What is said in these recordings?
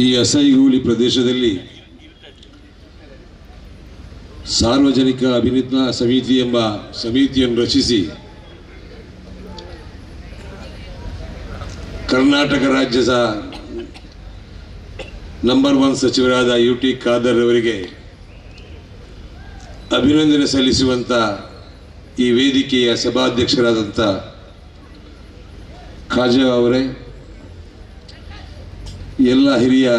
ಈ ಅಸೈಗೂಳಿ ಪ್ರದೇಶದಲ್ಲಿ ಸಾರ್ವಜನಿಕ ಅಭಿನಂದನಾ ಸಮಿತಿ ಎಂಬ ಸಮಿತಿಯನ್ನು ರಚಿಸಿ ಕರ್ನಾಟಕ ರಾಜ್ಯದ ನಂಬರ್ 1 ಸಚಿವರಾದ ಯುಟಿ ಖಾದರ್ ಅವರಿಗೆ ಅಭಿನಂದನೆ ಸಲ್ಲಿಸುವಂತ ಈ ವೇದಿಕೆಯ ಸಭಾಧ್ಯಕ್ಷರಾದಂಥ ಖಾಜಾ ಅವರೇ, ಎಲ್ಲ ಹಿರಿಯ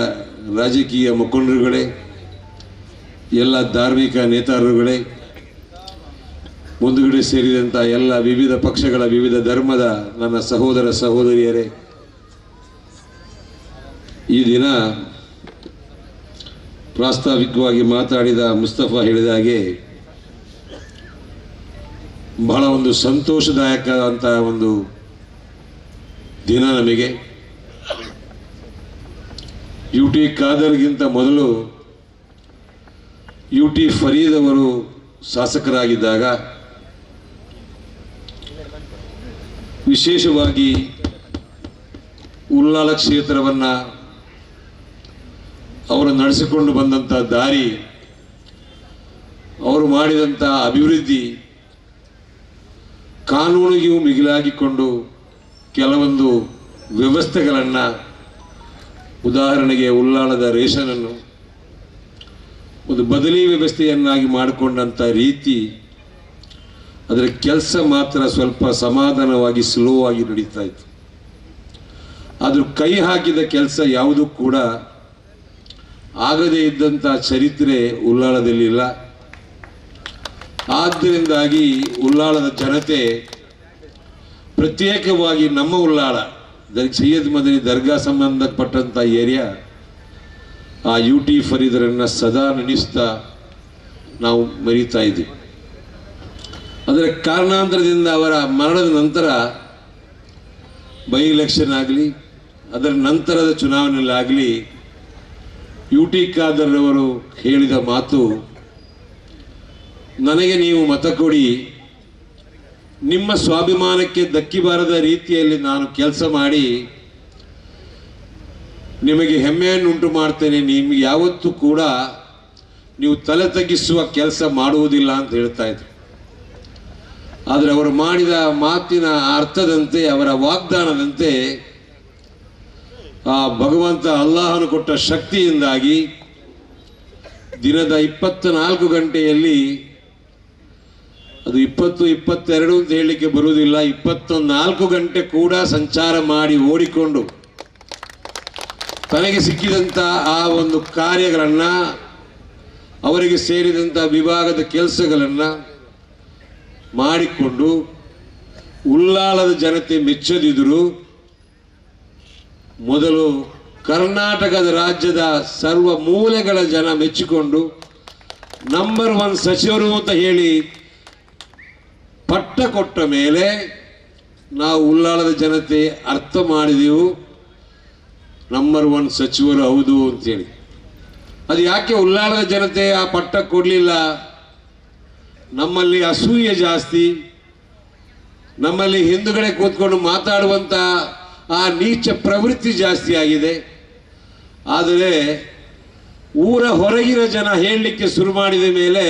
ರಾಜಕೀಯ ಮುಖಂಡರುಗಳೇ, ಎಲ್ಲ ಧಾರ್ಮಿಕ ನೇತಾರರುಗಳೇ, ಮುಂದುಗಡೆ ಸೇರಿದಂಥ ಎಲ್ಲ ವಿವಿಧ ಪಕ್ಷಗಳ ವಿವಿಧ ಧರ್ಮದ ನನ್ನ ಸಹೋದರ ಸಹೋದರಿಯರೇ, ಈ ದಿನ ಪ್ರಾಸ್ತಾವಿಕವಾಗಿ ಮಾತಾಡಿದ ಮುಸ್ತಫಾ ಹೇಳಿದ ಹಾಗೆ ಬಹಳ ಒಂದು ಸಂತೋಷದಾಯಕ ಅಂತ ಒಂದು ದಿನ ನಮಗೆ. ಯುಟಿ ಖಾದರ್ಗಿಂತ ಮೊದಲು ಯುಟಿ ಫರೀದ್ ಅವರು ಶಾಸಕರಾಗಿದ್ದಾಗ ವಿಶೇಷವಾಗಿ ಉಳ್ಳಾಲ ಕ್ಷೇತ್ರವನ್ನು ಅವರು ನಡೆಸಿಕೊಂಡು ಬಂದಂಥ ದಾರಿ, ಅವರು ಮಾಡಿದಂಥ ಅಭಿವೃದ್ಧಿ, ಕಾನೂನಿಗೂ ಮಿಗಿಲಾಗಿಕೊಂಡು ಕೆಲವೊಂದು ವ್ಯವಸ್ಥೆಗಳನ್ನು, ಉದಾಹರಣೆಗೆ ಉಳ್ಳಾಲದ ರೇಷನನ್ನು ಒಂದು ಬದಲಿ ವ್ಯವಸ್ಥೆಯನ್ನಾಗಿ ಮಾಡಿಕೊಂಡಂಥ ರೀತಿ, ಅದರ ಕೆಲಸ ಮಾತ್ರ ಸ್ವಲ್ಪ ಸಮಾಧಾನವಾಗಿ ಸ್ಲೋ ಆಗಿ ನಡೀತಾ ಇತ್ತು. ಆದರೂ ಕೈ ಹಾಕಿದ ಕೆಲಸ ಯಾವುದೂ ಕೂಡ ಆಗದೇ ಇದ್ದಂಥ ಚರಿತ್ರೆ ಉಳ್ಳಾಲದಲ್ಲಿಲ್ಲ. ಆದ್ದರಿಂದಾಗಿ ಉಳ್ಳಾಲದ ಜನತೆ, ಪ್ರತ್ಯೇಕವಾಗಿ ನಮ್ಮ ಉಳ್ಳಾಲ ಸೈಯದ್ ಮದನಿ ದರ್ಗಾ ಸಂಬಂಧಪಟ್ಟಂಥ ಏರಿಯಾ, ಆ ಯುಟಿ ಫರೀದರನ್ನು ಸದಾ ನೆನೆಸ್ತಾ ನಾವು ಮರೀತಾ ಇದ್ದೀವಿ. ಅದರ ಕಾರಣಾಂತರದಿಂದ ಅವರ ಮರಣದ ನಂತರ ಬೈ ಎಲೆಕ್ಷನ್ ಆಗಲಿ, ಅದರ ನಂತರದ ಚುನಾವಣೆಯಲ್ಲಾಗಲಿ ಯುಟಿ ಖಾದರ್ ಅವರು ಹೇಳಿದ ಮಾತು, ನನಗೆ ನೀವು ಮತ ಕೊಡಿ, ನಿಮ್ಮ ಸ್ವಾಭಿಮಾನಕ್ಕೆ ಧಕ್ಕೆ ಬಾರದ ರೀತಿಯಲ್ಲಿ ನಾನು ಕೆಲಸ ಮಾಡಿ ನಿಮಗೆ ಹೆಮ್ಮೆಯನ್ನುಂಟು ಮಾಡ್ತೇನೆ, ನಿಮಗೆ ಯಾವತ್ತೂ ಕೂಡ ನೀವು ತಲೆ ತಗ್ಗಿಸುವ ಕೆಲಸ ಮಾಡುವುದಿಲ್ಲ ಅಂತ ಹೇಳ್ತಾ ಇದ್ರು. ಆದರೆ ಅವರು ಮಾಡಿದ ಮಾತಿನ ಅರ್ಥದಂತೆ, ಅವರ ವಾಗ್ದಾನದಂತೆ, ಆ ಭಗವಂತ ಅಲ್ಲಾಹನು ಕೊಟ್ಟ ಶಕ್ತಿಯಿಂದಾಗಿ ದಿನದ 24 ಗಂಟೆಯಲ್ಲಿ, ಅದು 20-22 ಅಂತ ಹೇಳಲಿಕ್ಕೆ ಬರುವುದಿಲ್ಲ, 24 ಗಂಟೆ ಕೂಡ ಸಂಚಾರ ಮಾಡಿ ಓಡಿಕೊಂಡು ತನಗೆ ಸಿಕ್ಕಿದಂಥ ಆ ಒಂದು ಕಾರ್ಯಗಳನ್ನು, ಅವರಿಗೆ ಸೇರಿದಂಥ ವಿಭಾಗದ ಕೆಲಸಗಳನ್ನು ಮಾಡಿಕೊಂಡು ಉಳ್ಳಾಲದ ಜನತೆ ಮೆಚ್ಚದಿದ್ದರು. ಮೊದಲು ಕರ್ನಾಟಕದ ರಾಜ್ಯದ ಸರ್ವ ಮೂಲೆಗಳ ಜನ ಮೆಚ್ಚಿಕೊಂಡು ನಂಬರ್ 1 ಸಚಿವರು ಅಂತ ಹೇಳಿ ಪಟ್ಟ ಕೊಟ್ಟ ಮೇಲೆ ನಾವು ಉಳ್ಳಾಲದ ಜನತೆ ಅರ್ಥ ಮಾಡಿದೆವು, ನಂಬರ್ 1 ಸಚಿವರು ಹೌದು ಅಂತೇಳಿ. ಅದು ಯಾಕೆ ಉಳ್ಳಾಲದ ಜನತೆ ಆ ಪಟ್ಟ ಕೊಡಲಿಲ್ಲ? ನಮ್ಮಲ್ಲಿ ಅಸೂಯೆ ಜಾಸ್ತಿ, ನಮ್ಮಲ್ಲಿ ಹಿಂದುಗಡೆ ಕೂತ್ಕೊಂಡು ಮಾತಾಡುವಂಥ ಆ ನೀಚ ಪ್ರವೃತ್ತಿ ಜಾಸ್ತಿ ಆಗಿದೆ. ಆದರೆ ಊರ ಹೊರಗಿನ ಜನ ಹೇಳಲಿಕ್ಕೆ ಶುರು ಮಾಡಿದ ಮೇಲೆ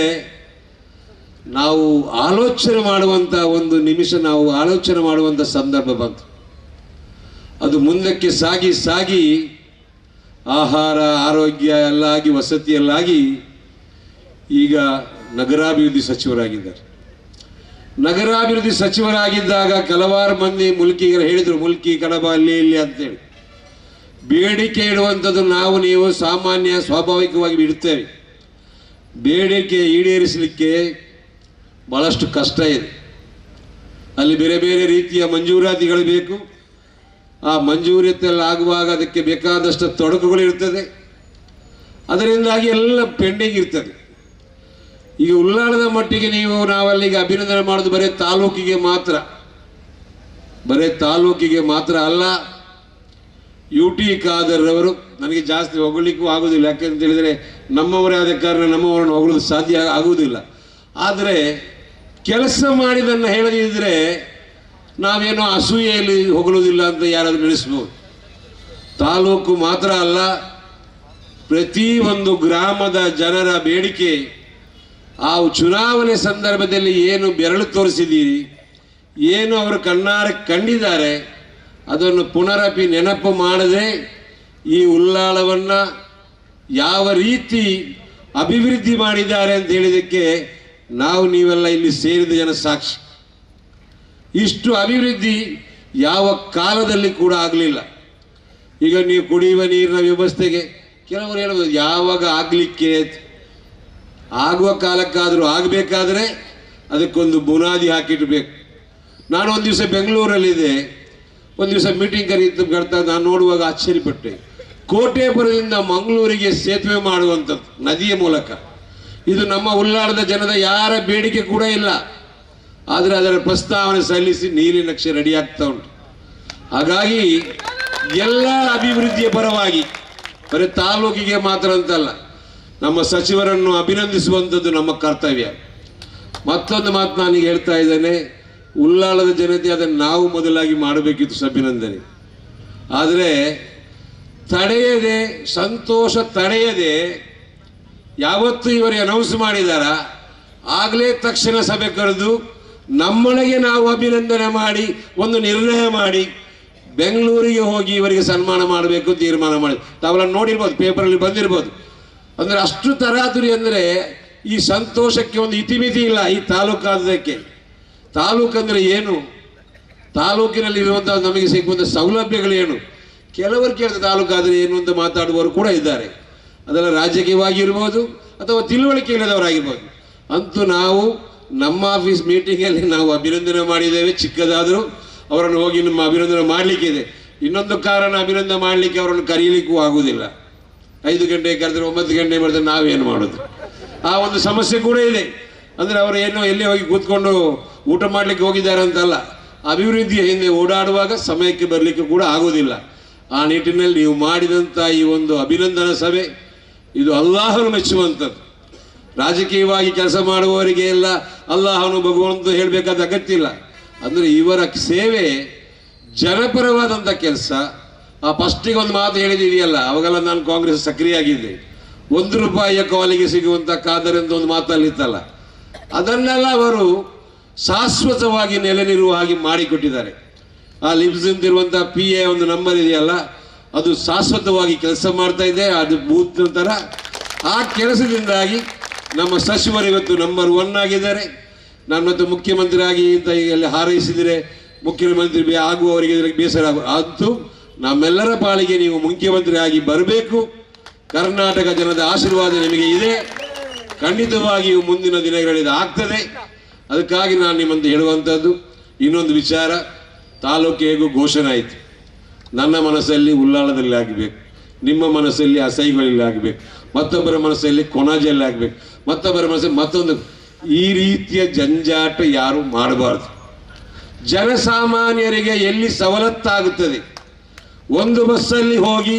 ನಾವು ಆಲೋಚನೆ ಮಾಡುವಂಥ ಒಂದು ನಿಮಿಷ, ನಾವು ಆಲೋಚನೆ ಮಾಡುವಂಥ ಸಂದರ್ಭ ಬಂತು. ಅದು ಮುಂದಕ್ಕೆ ಸಾಗಿ ಸಾಗಿ ಆಹಾರ, ಆರೋಗ್ಯ ಎಲ್ಲ ಆಗಿ, ವಸತಿ ಎಲ್ಲ ಆಗಿ, ಈಗ ನಗರಾಭಿವೃದ್ಧಿ ಸಚಿವರಾಗಿದ್ದಾರೆ. ನಗರಾಭಿವೃದ್ಧಿ ಸಚಿವರಾಗಿದ್ದಾಗ ಕೆಲವಾರು ಮಂದಿ ಮುಲ್ಕಿಗರು ಹೇಳಿದರು, ಮುಲ್ಕಿ ಕಡಬ ಅಲ್ಲಿ ಇಲ್ಲಿ ಅಂತೇಳಿ. ಬೇಡಿಕೆ ಇಡುವಂಥದ್ದು ನಾವು ನೀವು ಸಾಮಾನ್ಯ ಸ್ವಾಭಾವಿಕವಾಗಿ ಇಡ್ತೇವೆ. ಬೇಡಿಕೆ ಈಡೇರಿಸಲಿಕ್ಕೆ ಭಾಳಷ್ಟು ಕಷ್ಟ ಇದೆ. ಅಲ್ಲಿ ಬೇರೆ ಬೇರೆ ರೀತಿಯ ಮಂಜೂರಾತಿಗಳು ಬೇಕು. ಆ ಮಂಜೂರಿಯತ್ತೆಲ್ಲ ಆಗುವಾಗ ಅದಕ್ಕೆ ಬೇಕಾದಷ್ಟು ತೊಡಕುಗಳಿರ್ತದೆ. ಅದರಿಂದಾಗಿ ಎಲ್ಲ ಪೆಂಡಿಂಗ್ ಇರ್ತದೆ. ಈಗ ಉಳ್ಳಾಲದ ಮಟ್ಟಿಗೆ ನಾವಲ್ಲಿಗೆ ಅಭಿನಂದನೆ ಮಾಡೋದು ಬರೀ ತಾಲೂಕಿಗೆ ಮಾತ್ರ ಅಲ್ಲ. ಯುಟಿ ಖಾದರ್ ಅವರು, ನನಗೆ ಜಾಸ್ತಿ ಹೊಗಳಿಕ್ಕೂ ಆಗೋದಿಲ್ಲ, ಯಾಕೆಂತ ಹೇಳಿದರೆ ನಮ್ಮವರೇ ಆದ ಕಾರಣ ನಮ್ಮವರನ್ನು ಹೊಗಳೋದು ಸಾಧ್ಯ ಆಗುವುದಿಲ್ಲ. ಆದರೆ ಕೆಲಸ ಮಾಡಿದ್ದನ್ನು ಹೇಳದಿದ್ದರೆ ನಾವೇನೋ ಅಸೂಯೆಯಲ್ಲಿ ಹೊಗಳುವುದಿಲ್ಲ ಅಂತ ಯಾರಾದರೂ ನಡೆಸ್ಬೋದು. ತಾಲೂಕು ಮಾತ್ರ ಅಲ್ಲ, ಪ್ರತಿ ಒಂದು ಗ್ರಾಮದ ಜನರ ಬೇಡಿಕೆ, ಆ ಚುನಾವಣೆ ಸಂದರ್ಭದಲ್ಲಿ ಏನು ಬೆರಳು ತೋರಿಸಿದ್ದೀರಿ, ಏನು ಅವರು ಕಣ್ಣಾರೆ ಕಂಡಿದ್ದಾರೆ, ಅದನ್ನು ಪುನರಪಿ ನೆನಪು ಮಾಡದೆ ಈ ಉಳ್ಳಾಳವನ್ನು ಯಾವ ರೀತಿ ಅಭಿವೃದ್ಧಿ ಮಾಡಿದ್ದಾರೆ ಅಂತ ಹೇಳಿದ್ದಕ್ಕೆ ನಾವು ನೀವೆಲ್ಲ ಇಲ್ಲಿ ಸೇರಿದ ಜನ ಸಾಕ್ಷಿ. ಇಷ್ಟು ಅಭಿವೃದ್ಧಿ ಯಾವ ಕಾಲದಲ್ಲಿ ಕೂಡ ಆಗಲಿಲ್ಲ. ಈಗ ನೀವು ಕುಡಿಯುವ ನೀರಿನ ವ್ಯವಸ್ಥೆಗೆ ಕೆಲವರು ಹೇಳ್ಬೋದು ಯಾವಾಗ ಆಗಲಿಕ್ಕೆ, ಆಗುವ ಕಾಲಕ್ಕಾದರೂ ಆಗಬೇಕಾದ್ರೆ ಅದಕ್ಕೊಂದು ಬುನಾದಿ ಹಾಕಿಡಬೇಕು. ನಾನು ಒಂದು ದಿವಸ ಬೆಂಗಳೂರಲ್ಲಿದೆ, ಒಂದು ದಿವಸ ಮೀಟಿಂಗ್ ಕರೀತಾ ನಾನು ನೋಡುವಾಗ ಆಶ್ಚರ್ಯಪಟ್ಟೆ. ಕೋಟೆಪುರದಿಂದ ಮಂಗಳೂರಿಗೆ ಸೇತುವೆ ಮಾಡುವಂಥದ್ದು ನದಿಯ ಮೂಲಕ. ಇದು ನಮ್ಮ ಉಳ್ಳಾಳದ ಜನದ ಯಾರ ಬೇಡಿಕೆ ಕೂಡ ಇಲ್ಲ, ಆದರೆ ಅದರ ಪ್ರಸ್ತಾವನೆ ಸಲ್ಲಿಸಿ ನೀಲಿ ನಕ್ಷೆ ರೆಡಿ ಆಗ್ತಾ ಉಂಟು. ಹಾಗಾಗಿ ಎಲ್ಲ ಅಭಿವೃದ್ಧಿಯ ಪರವಾಗಿ ಬರೀ ತಾಲೂಕಿಗೆ ಮಾತ್ರ ಅಂತಲ್ಲ, ನಮ್ಮ ಸಚಿವರನ್ನು ಅಭಿನಂದಿಸುವಂಥದ್ದು ನಮ್ಮ ಕರ್ತವ್ಯ. ಮತ್ತೊಂದು ಮಾತು ನಾನೀಗ ಹೇಳ್ತಾ ಇದ್ದೇನೆ, ಉಳ್ಳಾಳದ ಜನತೆ ಅದನ್ನು ನಾವು ಮೊದಲಾಗಿ ಮಾಡಬೇಕಿತ್ತು ಅಭಿನಂದನೆ. ಆದರೆ ತಡೆಯದೆ, ಸಂತೋಷ ತಡೆಯದೆ ಯಾವತ್ತು ಇವರಿಗೆ ಅನೌನ್ಸ್ ಮಾಡಿದಾರ ಆಗಲೇ ತಕ್ಷಣ ಸಭೆ ಕರೆದು ನಮ್ಮೊಳಗೆ ನಾವು ಅಭಿನಂದನೆ ಮಾಡಿ ಒಂದು ನಿರ್ಣಯ ಮಾಡಿ ಬೆಂಗಳೂರಿಗೆ ಹೋಗಿ ಇವರಿಗೆ ಸನ್ಮಾನ ಮಾಡಬೇಕು ತೀರ್ಮಾನ ಮಾಡಿ. ತಾವೆಲ್ಲ ನೋಡಿರ್ಬೋದು, ಪೇಪರಲ್ಲಿ ಬಂದಿರ್ಬೋದು. ಅಂದರೆ ಅಷ್ಟು ತರಾತುರಿ. ಅಂದರೆ ಈ ಸಂತೋಷಕ್ಕೆ ಒಂದು ಇತಿಮಿತಿ ಇಲ್ಲ. ಈ ತಾಲೂಕಾದಕ್ಕೆ, ತಾಲೂಕಂದರೆ ಏನು, ತಾಲೂಕಿನಲ್ಲಿ ಇರುವಂಥ ನಮಗೆ ಸಿಗುವಂಥ ಸೌಲಭ್ಯಗಳೇನು, ಕೆಲವರು ಕೇಳಿದ ತಾಲೂಕಾದರೆ ಏನು ಅಂತ ಮಾತಾಡುವವರು ಕೂಡ ಇದ್ದಾರೆ. ಅದೆಲ್ಲ ರಾಜಕೀಯವಾಗಿರ್ಬೋದು ಅಥವಾ ತಿಳುವಳಿಕೆ ಇಲ್ಲದವರಾಗಿರ್ಬೋದು. ಅಂತೂ ನಾವು ನಮ್ಮ ಆಫೀಸ್ ಮೀಟಿಂಗಲ್ಲಿ ನಾವು ಅಭಿನಂದನೆ ಮಾಡಿದ್ದೇವೆ. ಚಿಕ್ಕದಾದರೂ ಅವರನ್ನು ಹೋಗಿ ನಮ್ಮ ಅಭಿನಂದನೆ ಮಾಡಲಿಕ್ಕೆ ಇದೆ. ಇನ್ನೊಂದು ಕಾರಣ, ಅಭಿನಂದನೆ ಮಾಡಲಿಕ್ಕೆ ಅವರನ್ನು ಕರೀಲಿಕ್ಕೂ ಆಗುವುದಿಲ್ಲ. 5 ಗಂಟೆಗೆ ಕರೆದ್ರೆ 9 ಗಂಟೆ ಮಾಡಿದ್ರೆ ನಾವೇನು ಮಾಡೋದು? ಆ ಒಂದು ಸಮಸ್ಯೆ ಕೂಡ ಇದೆ. ಅಂದರೆ ಅವರು ಏನೋ ಎಲ್ಲಿ ಹೋಗಿ ಕೂತ್ಕೊಂಡು ಊಟ ಮಾಡಲಿಕ್ಕೆ ಹೋಗಿದ್ದಾರೆ ಅಂತಲ್ಲ, ಅಭಿವೃದ್ಧಿಯ ಹಿಂದೆ ಓಡಾಡುವಾಗ ಸಮಯಕ್ಕೆ ಬರಲಿಕ್ಕೆ ಕೂಡ ಆಗೋದಿಲ್ಲ. ಆ ನಿಟ್ಟಿನಲ್ಲಿ ನೀವು ಮಾಡಿದಂಥ ಈ ಒಂದು ಅಭಿನಂದನಾ ಸಭೆ ಇದು ಅಲ್ಲಾಹನು ಮೆಚ್ಚುವಂಥದ್ದು. ರಾಜಕೀಯವಾಗಿ ಕೆಲಸ ಮಾಡುವವರಿಗೆ ಎಲ್ಲ ಅಲ್ಲಾಹನು ಭಗವಂತ ಹೇಳಬೇಕಾದ ಅಗತ್ಯ ಇಲ್ಲ. ಅಂದರೆ ಇವರ ಸೇವೆ ಜನಪರವಾದಂಥ ಕೆಲಸ. ಆ ಫಸ್ಟಿಗೆ ಒಂದು ಮಾತು ಹೇಳಿದೆಯಲ್ಲ, ಅವಾಗೆಲ್ಲ ನಾನು ಕಾಂಗ್ರೆಸ್ ಸಕ್ರಿಯ ಆಗಿದ್ದೆ. ₹1 ಕಾಲಿಗೆ ಸಿಗುವಂಥ ಖಾದರ್ ಅಂತ ಒಂದು ಮಾತಲ್ಲಿತ್ತಲ್ಲ, ಅದನ್ನೆಲ್ಲ ಅವರು ಶಾಶ್ವತವಾಗಿ ನೆಲೆ ನಿಲ್ಲುವ ಹಾಗೆ ಮಾಡಿಕೊಟ್ಟಿದ್ದಾರೆ. ಆ ಲಿಬ್ಸ್ ಅಂತಿರುವಂಥ PA ಒಂದು ನಂಬರ್ ಇದೆಯಲ್ಲ, ಅದು ಶಾಶ್ವತವಾಗಿ ಕೆಲಸ ಮಾಡ್ತಾ ಇದೆ. ಅದು ಬೂತ್ ನಂತರ ಆ ಕೆಲಸದಿಂದಾಗಿ ನಮ್ಮ ಸಚಿವರು ಇವತ್ತು ನಂಬರ್ 1 ಆಗಿದ್ದಾರೆ. ನಾನು ಮತ್ತು ಮುಖ್ಯಮಂತ್ರಿ ಆಗಿ ಅಂತ ಈಗ ಹಾರೈಸಿದರೆ ಮುಖ್ಯಮಂತ್ರಿ ಆಗುವವರಿಗೆ ಇದಕ್ಕೆ ಬೇಸರ ಅಂತೂ ನಮ್ಮೆಲ್ಲರ ಪಾಲಿಗೆ ನೀವು ಮುಖ್ಯಮಂತ್ರಿ ಆಗಿ ಬರಬೇಕು. ಕರ್ನಾಟಕ ಜನದ ಆಶೀರ್ವಾದ ನಿಮಗೆ ಇದೆ. ಖಂಡಿತವಾಗಿಯೂ ಮುಂದಿನ ದಿನಗಳಲ್ಲಿ ಆಗ್ತದೆ. ಅದಕ್ಕಾಗಿ ನಾನು ನಿಮ್ಮಂತ ಹೇಳುವಂಥದ್ದು ಇನ್ನೊಂದು ವಿಚಾರ. ತಾಲೂಕು ಹೇಗೂ ಘೋಷಣೆ ಆಯಿತು. ನನ್ನ ಮನಸ್ಸಲ್ಲಿ ಉಳ್ಳಾಳದಲ್ಲಿ ಆಗಬೇಕು, ನಿಮ್ಮ ಮನಸ್ಸಲ್ಲಿ ಅಸೈಗಳಲ್ಲಿ ಆಗಬೇಕು, ಮತ್ತೊಬ್ಬರ ಮನಸ್ಸಲ್ಲಿ ಕೊಣಾಜೆಯಲ್ಲಿ ಆಗಬೇಕು, ಮತ್ತೊಬ್ಬರ ಮನಸ್ಸಲ್ಲಿ ಮತ್ತೊಂದು. ಈ ರೀತಿಯ ಜಂಜಾಟ ಯಾರು ಮಾಡಬಾರ್ದು. ಜನಸಾಮಾನ್ಯರಿಗೆ ಎಲ್ಲಿ ಸವಲತ್ತಾಗುತ್ತದೆ, ಒಂದು ಬಸ್ಸಲ್ಲಿ ಹೋಗಿ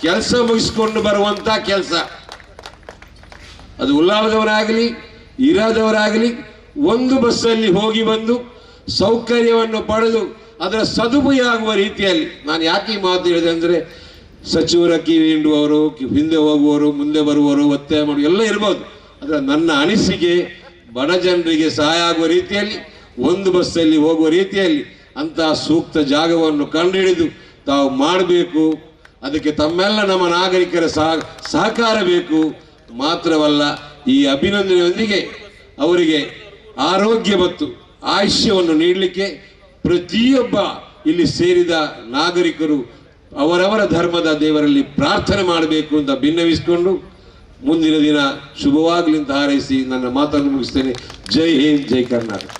ಕೆಲಸ ಮುಗಿಸ್ಕೊಂಡು ಬರುವಂಥ ಕೆಲಸ, ಅದು ಉಳ್ಳಾಳದವರಾಗಲಿ ಇರಾದವರಾಗಲಿ, ಒಂದು ಬಸ್ಸಲ್ಲಿ ಹೋಗಿ ಬಂದು ಸೌಕರ್ಯವನ್ನು ಪಡೆದು ಅದರ ಸದುಪಯೋಗ ಆಗುವ ರೀತಿಯಲ್ಲಿ. ನಾನು ಯಾಕೆ ಈ ಮಾತು ಹೇಳಿದೆ ಅಂದರೆ, ಸಚಿವರ ಕಿವಿ ಹಿಂಡುವವರು, ಹಿಂದೆ ಹೋಗುವವರು, ಮುಂದೆ ಬರುವವರು, ಒತ್ತಾಯ ಮಾಡುವ ಎಲ್ಲ ಇರ್ಬೋದು. ಅದರ ನನ್ನ ಅನಿಸಿಕೆ ಬಡ ಜನರಿಗೆ ಸಹಾಯ ಆಗುವ ರೀತಿಯಲ್ಲಿ, ಒಂದು ಬಸ್ಸಲ್ಲಿ ಹೋಗುವ ರೀತಿಯಲ್ಲಿ ಅಂತಹ ಸೂಕ್ತ ಜಾಗವನ್ನು ಕಂಡುಹಿಡಿದು ತಾವು ಮಾಡಬೇಕು. ಅದಕ್ಕೆ ತಮ್ಮೆಲ್ಲ ನಮ್ಮ ನಾಗರಿಕರ ಸಹಕಾರ ಬೇಕು. ಮಾತ್ರವಲ್ಲ, ಈ ಅಭಿನಂದನೆಯೊಂದಿಗೆ ಅವರಿಗೆ ಆರೋಗ್ಯ ಮತ್ತು ಆಯುಷ್ಯವನ್ನು ನೀಡಲಿಕ್ಕೆ ಪ್ರತಿಯೊಬ್ಬ ಇಲ್ಲಿ ಸೇರಿದ ನಾಗರಿಕರು ಅವರವರ ಧರ್ಮದ ದೇವರಲ್ಲಿ ಪ್ರಾರ್ಥನೆ ಮಾಡಬೇಕು ಅಂತ ಭಿನ್ನವಿಸಿಕೊಂಡು ಮುಂದಿನ ದಿನ ಶುಭವಾಗಲಿ ಅಂತ ಹಾರೈಸಿ ನನ್ನ ಮಾತನ್ನು ಮುಗಿಸ್ತೇನೆ. ಜೈ ಹಿಂದ್, ಜೈ ಕರ್ನಾಟಕ.